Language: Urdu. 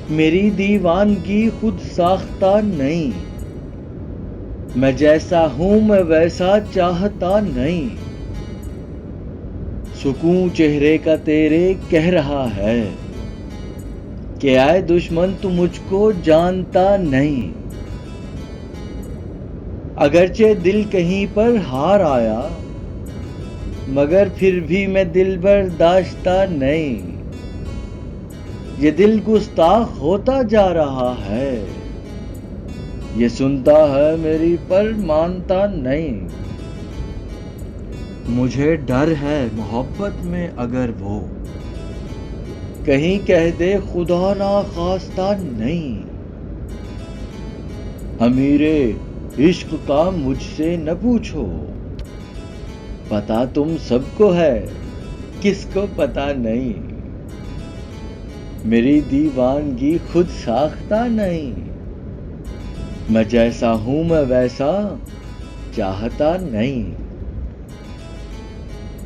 میری دیوانگی خود ساختہ نہیں، میں جیسا ہوں میں ویسا چاہتا نہیں۔ سکون چہرے کا تیرے کہہ رہا ہے کہ اے دشمن تو مجھ کو جانتا نہیں۔ اگرچہ دل کہیں پر ہار آیا، مگر پھر بھی میں دل برداشتہ نہیں۔ یہ دل گستاخ ہوتا جا رہا ہے، یہ سنتا ہے میری پر مانتا نہیں۔ مجھے ڈر ہے محبت میں اگر وہ کہیں کہہ دے خدا ناخواستہ نہیں۔ امیر عشق کا مجھ سے نہ پوچھو، پتہ تم سب کو ہے کس کو پتہ نہیں۔ میری دیوانگی خود ساختہ نہیں، میں جیسا ہوں میں ویسا چاہتا نہیں۔